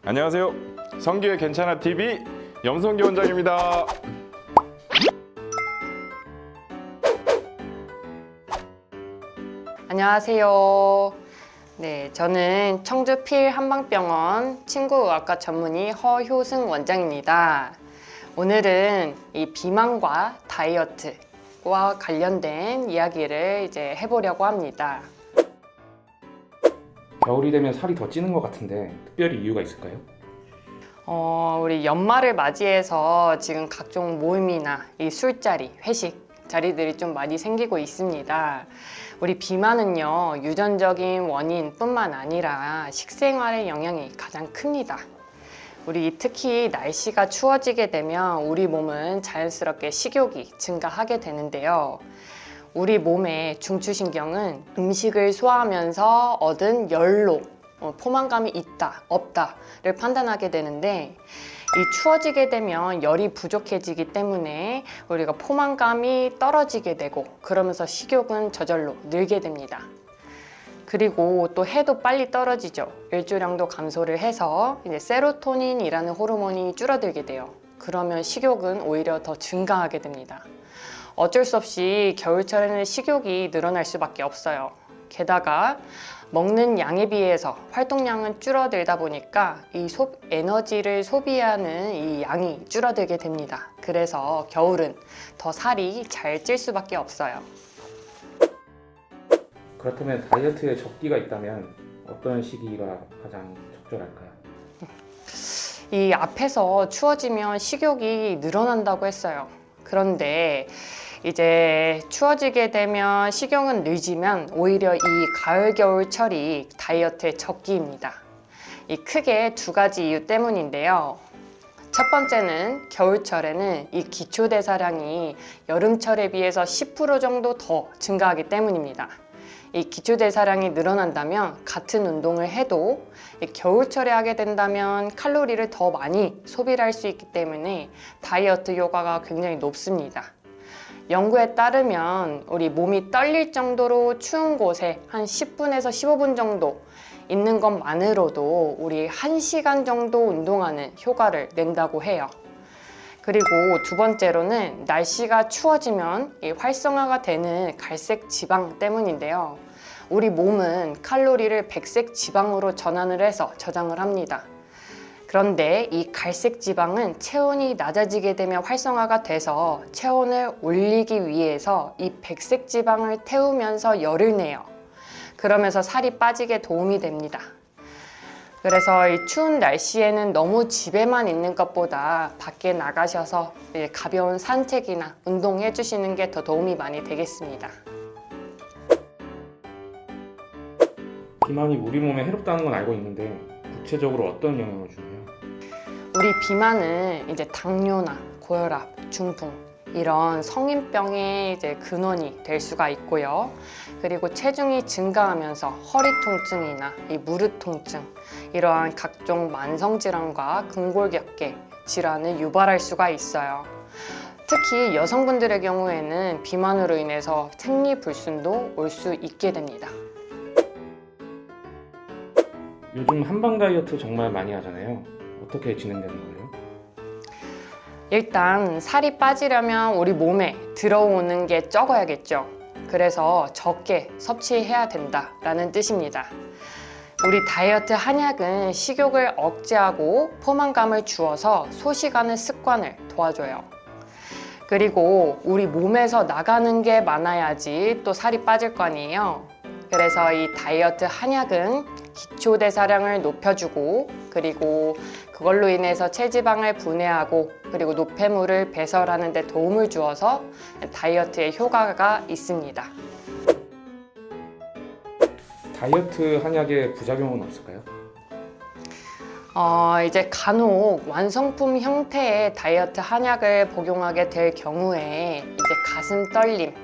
안녕하세요. 성규의 괜찮아 TV 염성규 원장입니다. 안녕하세요. 네, 저는 청주 필 한방병원 친구의학과 전문의 허효승 원장입니다. 오늘은 이 비만과 다이어트와 관련된 이야기를 이제 해보려고 합니다. 겨울이 되면 살이 더 찌는 것 같은데 특별히 이유가 있을까요? 우리 연말을 맞이해서 지금 각종 모임이나 이 술자리, 회식 자리들이 좀 많이 생기고 있습니다. 우리 비만은요, 유전적인 원인뿐만 아니라 식생활의 영향이 가장 큽니다. 우리 특히 날씨가 추워지게 되면 우리 몸은 자연스럽게 식욕이 증가하게 되는데요. 우리 몸의 중추신경은 음식을 소화하면서 얻은 열로 포만감이 있다, 없다를 판단하게 되는데, 이 추워지게 되면 열이 부족해지기 때문에 우리가 포만감이 떨어지게 되고, 그러면서 식욕은 저절로 늘게 됩니다. 그리고 또 해도 빨리 떨어지죠. 일조량도 감소를 해서 이제 세로토닌이라는 호르몬이 줄어들게 돼요. 그러면 식욕은 오히려 더 증가하게 됩니다. 어쩔 수 없이 겨울철에는 식욕이 늘어날 수밖에 없어요. 게다가 먹는 양에 비해서 활동량은 줄어들다 보니까 이 에너지를 소비하는 이 양이 줄어들게 됩니다. 그래서 겨울은 더 살이 잘 찔 수밖에 없어요. 그렇다면 다이어트에 적기가 있다면 어떤 시기가 가장 적절할까요? 이 앞에서 추워지면 식욕이 늘어난다고 했어요. 그런데 이제 추워지게 되면 식욕은 늘지만 오히려 이 가을, 겨울철이 다이어트의 적기입니다. 이 크게 두 가지 이유 때문인데요. 첫 번째는 겨울철에는 이 기초대사량이 여름철에 비해서 10% 정도 더 증가하기 때문입니다. 이 기초대사량이 늘어난다면 같은 운동을 해도 이 겨울철에 하게 된다면 칼로리를 더 많이 소비를 할 수 있기 때문에 다이어트 효과가 굉장히 높습니다. 연구에 따르면 우리 몸이 떨릴 정도로 추운 곳에 한 10분에서 15분 정도 있는 것만으로도 우리 1시간 정도 운동하는 효과를 낸다고 해요. 그리고 두 번째로는 날씨가 추워지면 이 활성화가 되는 갈색 지방 때문인데요. 우리 몸은 칼로리를 백색 지방으로 전환을 해서 저장을 합니다. 그런데 이 갈색 지방은 체온이 낮아지게 되면 활성화가 돼서 체온을 올리기 위해서 이 백색 지방을 태우면서 열을 내요. 그러면서 살이 빠지게 도움이 됩니다. 그래서 이 추운 날씨에는 너무 집에만 있는 것보다 밖에 나가셔서 가벼운 산책이나 운동해 주시는 게 더 도움이 많이 되겠습니다. 비만이 우리 몸에 해롭다는 건 알고 있는데 구체적으로 어떤 영향을 주나요? 우리 비만은 이제 당뇨나 고혈압, 중풍 이런 성인병의 이제 근원이 될 수가 있고요. 그리고 체중이 증가하면서 허리 통증이나 이 무릎 통증 이러한 각종 만성 질환과 근골격계 질환을 유발할 수가 있어요. 특히 여성분들의 경우에는 비만으로 인해서 생리불순도 올 수 있게 됩니다. 요즘 한방 다이어트 정말 많이 하잖아요. 어떻게 진행되는 거예요? 일단 살이 빠지려면 우리 몸에 들어오는 게 적어야겠죠. 그래서 적게 섭취해야 된다라는 뜻입니다. 우리 다이어트 한약은 식욕을 억제하고 포만감을 주어서 소식하는 습관을 도와줘요. 그리고 우리 몸에서 나가는 게 많아야지 또 살이 빠질 거 아니에요. 그래서 이 다이어트 한약은 기초대사량을 높여주고, 그리고 그걸로 인해서 체지방을 분해하고, 그리고 노폐물을 배설하는 데 도움을 주어서 다이어트에 효과가 있습니다. 다이어트 한약의 부작용은 없을까요? 이제 간혹 완성품 형태의 다이어트 한약을 복용하게 될 경우에 이제 가슴 떨림,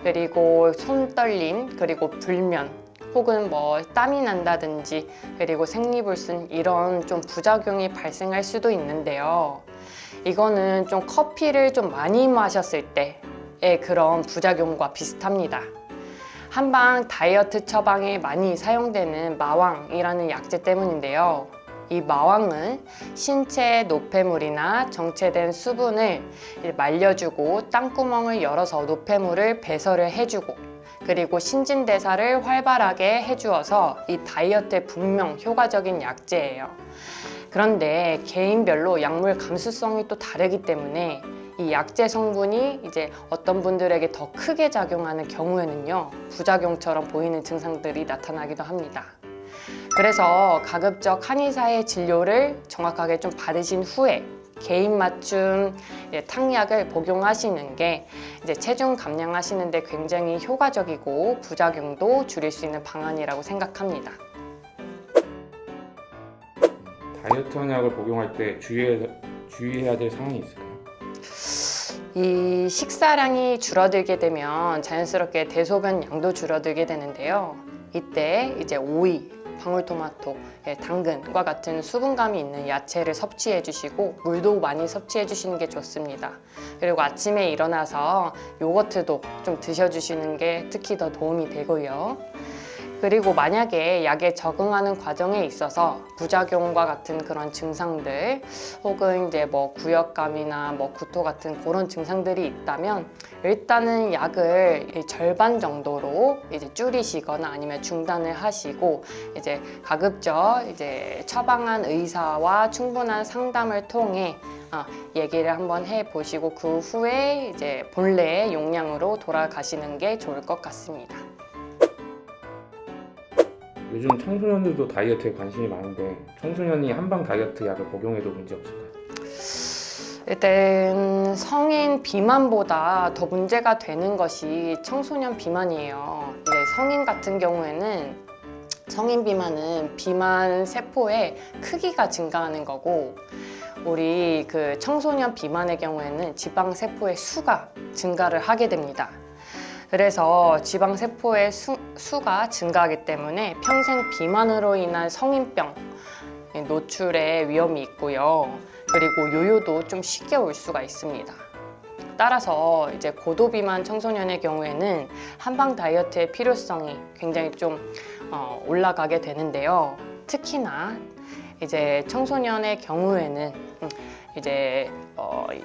그리고 손 떨림, 그리고 불면, 혹은 뭐 땀이 난다든지, 그리고 생리불순 이런 좀 부작용이 발생할 수도 있는데요. 이거는 좀 커피를 좀 많이 마셨을 때의 그런 부작용과 비슷합니다. 한방 다이어트 처방에 많이 사용되는 마왕이라는 약재 때문인데요. 이 마왕은 신체의 노폐물이나 정체된 수분을 말려주고 땅구멍을 열어서 노폐물을 배설을 해주고 그리고 신진대사를 활발하게 해주어서 이 다이어트에 분명 효과적인 약재예요. 그런데 개인별로 약물 감수성이 또 다르기 때문에 이 약재 성분이 이제 어떤 분들에게 더 크게 작용하는 경우에는요, 부작용처럼 보이는 증상들이 나타나기도 합니다. 그래서 가급적 한의사의 진료를 정확하게 좀 받으신 후에 개인 맞춤 탕약을 복용하시는 게 이제 체중 감량하시는 데 굉장히 효과적이고 부작용도 줄일 수 있는 방안이라고 생각합니다. 다이어트 한약을 복용할 때 주의해야 될 사항이 있을까요? 이 식사량이 줄어들게 되면 자연스럽게 대소변 양도 줄어들게 되는데요. 이때 이제 오이, 방울토마토, 당근과 같은 수분감이 있는 야채를 섭취해 주시고 물도 많이 섭취해 주시는 게 좋습니다. 그리고 아침에 일어나서 요거트도 좀 드셔주시는 게 특히 더 도움이 되고요. 그리고 만약에 약에 적응하는 과정에 있어서 부작용과 같은 그런 증상들 혹은 이제 뭐 구역감이나 뭐 구토 같은 그런 증상들이 있다면 일단은 약을 절반 정도로 이제 줄이시거나 아니면 중단을 하시고 이제 가급적 이제 처방한 의사와 충분한 상담을 통해 얘기를 한번 해보시고 그 후에 이제 본래의 용량으로 돌아가시는 게 좋을 것 같습니다. 요즘 청소년들도 다이어트에 관심이 많은데 청소년이 한방 다이어트 약을 복용해도 문제 없을까요? 일단 성인 비만보다 더 문제가 되는 것이 청소년 비만이에요. 근데 성인 같은 경우에는 성인 비만은 비만 세포의 크기가 증가하는 거고 우리 그 청소년 비만의 경우에는 지방 세포의 수가 증가를 하게 됩니다. 그래서 지방세포의 수가 증가하기 때문에 평생 비만으로 인한 성인병 노출의 위험이 있고요. 그리고 요요도 좀 쉽게 올 수가 있습니다. 따라서 이제 고도비만 청소년의 경우에는 한방 다이어트의 필요성이 굉장히 좀 올라가게 되는데요. 특히나 이제 청소년의 경우에는 이제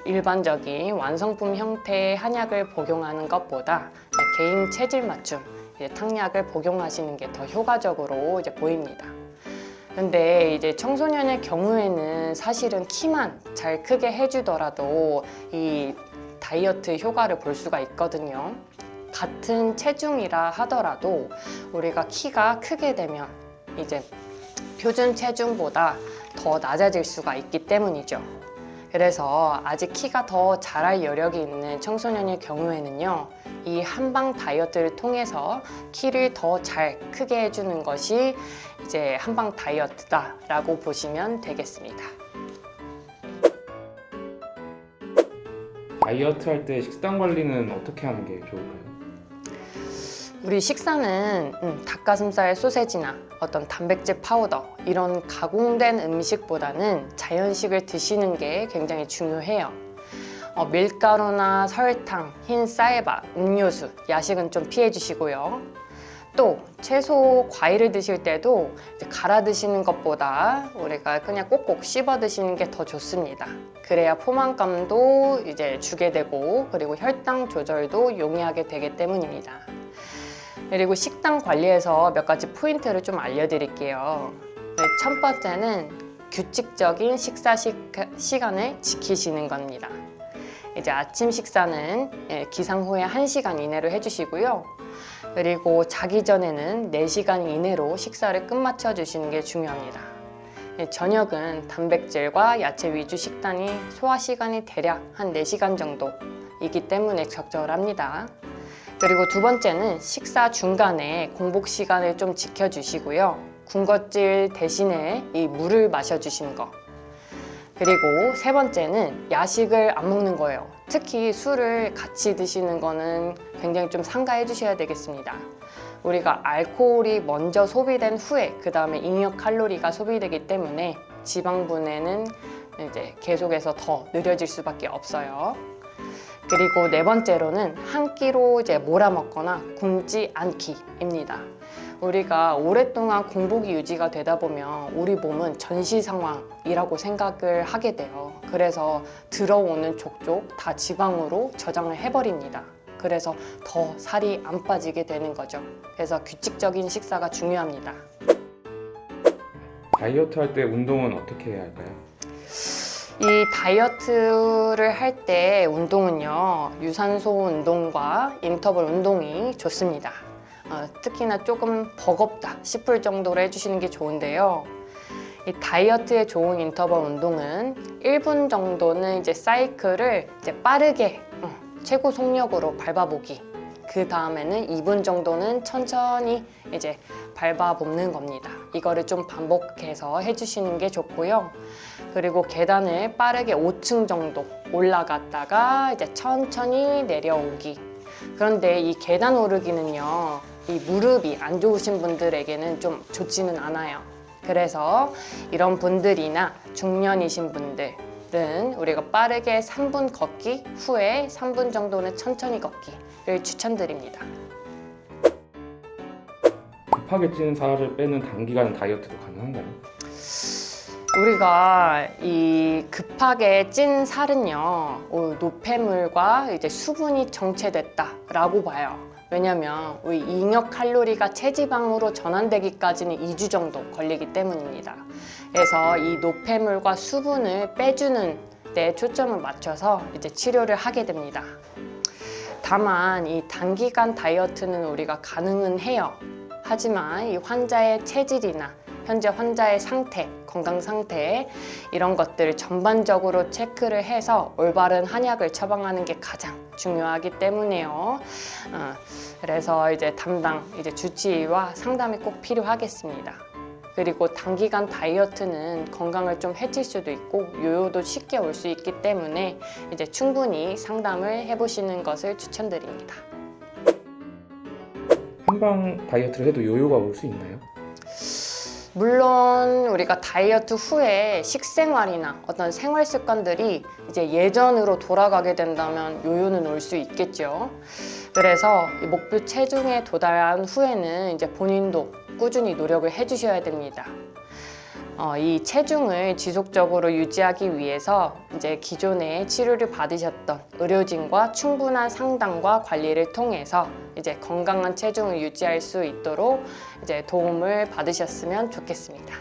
일반적인 완성품 형태의 한약을 복용하는 것보다 개인 체질 맞춤 탕약을 복용하시는 게 더 효과적으로 이제 보입니다. 근데 이제 청소년의 경우에는 사실은 키만 잘 크게 해주더라도 이 다이어트 효과를 볼 수가 있거든요. 같은 체중이라 하더라도 우리가 키가 크게 되면 이제 표준 체중보다 더 낮아질 수가 있기 때문이죠. 그래서 아직 키가 더 자랄 여력이 있는 청소년의 경우에는요, 이 한방 다이어트를 통해서 키를 더 잘 크게 해주는 것이 이제 한방 다이어트다라고 보시면 되겠습니다. 다이어트 할 때 식단 관리는 어떻게 하는 게 좋을까요? 우리 식사는 닭가슴살 소세지나 어떤 단백질 파우더 이런 가공된 음식보다는 자연식을 드시는 게 굉장히 중요해요. 밀가루나 설탕, 흰 쌀밥, 음료수, 야식은 좀 피해 주시고요. 또 채소, 과일을 드실 때도 갈아 드시는 것보다 우리가 그냥 꼭꼭 씹어 드시는 게 더 좋습니다. 그래야 포만감도 이제 주게 되고 그리고 혈당 조절도 용이하게 되기 때문입니다. 그리고 식단 관리에서 몇 가지 포인트를 좀 알려드릴게요. 첫 번째는 규칙적인 식사 시간을 지키시는 겁니다. 이제 아침 식사는 기상 후에 1시간 이내로 해주시고요. 그리고 자기 전에는 4시간 이내로 식사를 끝마쳐 주시는 게 중요합니다. 저녁은 단백질과 야채 위주 식단이 소화 시간이 대략 한 4시간 정도이기 때문에 적절합니다. 그리고 두 번째는 식사 중간에 공복 시간을 좀 지켜주시고요. 군것질 대신에 이 물을 마셔주시는 거. 그리고 세 번째는 야식을 안 먹는 거예요. 특히 술을 같이 드시는 거는 굉장히 좀 삼가해 주셔야 되겠습니다. 우리가 알코올이 먼저 소비된 후에 그 다음에 잉여 칼로리가 소비되기 때문에 지방 분해는 이제 계속해서 더 느려질 수밖에 없어요. 그리고 네 번째로는 한 끼로 이제 몰아먹거나 굶지 않기입니다. 우리가 오랫동안 공복이 유지가 되다 보면 우리 몸은 전시 상황이라고 생각을 하게 돼요. 그래서 들어오는 족족 다 지방으로 저장을 해버립니다. 그래서 더 살이 안 빠지게 되는 거죠. 그래서 규칙적인 식사가 중요합니다. 다이어트 할 때 운동은 어떻게 해야 할까요? 이 다이어트를 할 때 운동은요, 유산소 운동과 인터벌 운동이 좋습니다. 특히나 조금 버겁다 싶을 정도로 해주시는 게 좋은데요. 이 다이어트에 좋은 인터벌 운동은 1분 정도는 이제 사이클을 이제 빠르게 최고 속력으로 밟아보기. 그 다음에는 2분 정도는 천천히 이제 밟아보는 겁니다. 이거를 좀 반복해서 해주시는 게 좋고요. 그리고 계단을 빠르게 5층 정도 올라갔다가 이제 천천히 내려오기. 그런데 이 계단 오르기는요, 이 무릎이 안 좋으신 분들에게는 좀 좋지는 않아요. 그래서 이런 분들이나 중년이신 분들은 우리가 빠르게 3분 걷기 후에 3분 정도는 천천히 걷기를 추천드립니다. 급하게 찐 살을 빼는 단기간 다이어트도 가능한가요? 우리가 이 급하게 찐 살은요, 노폐물과 이제 수분이 정체됐다라고 봐요. 왜냐면 우리 잉여 칼로리가 체지방으로 전환되기까지는 2주 정도 걸리기 때문입니다. 그래서 이 노폐물과 수분을 빼주는 데 초점을 맞춰서 이제 치료를 하게 됩니다. 다만 이 단기간 다이어트는 우리가 가능은 해요. 하지만 이 환자의 체질이나 현재 환자의 상태, 건강 상태 이런 것들을 전반적으로 체크를 해서 올바른 한약을 처방하는 게 가장 중요하기 때문에요. 그래서 이제 담당 주치의와 상담이 꼭 필요하겠습니다. 그리고 단기간 다이어트는 건강을 좀 해칠 수도 있고 요요도 쉽게 올 수 있기 때문에 이제 충분히 상담을 해보시는 것을 추천드립니다. 한방 다이어트를 해도 요요가 올 수 있나요? 물론 우리가 다이어트 후에 식생활이나 어떤 생활 습관들이 이제 예전으로 돌아가게 된다면 요요는 올 수 있겠죠. 그래서 이 목표 체중에 도달한 후에는 이제 본인도 꾸준히 노력을 해주셔야 됩니다. 이 체중을 지속적으로 유지하기 위해서 이제 기존에 치료를 받으셨던 의료진과 충분한 상담과 관리를 통해서 이제 건강한 체중을 유지할 수 있도록 이제 도움을 받으셨으면 좋겠습니다.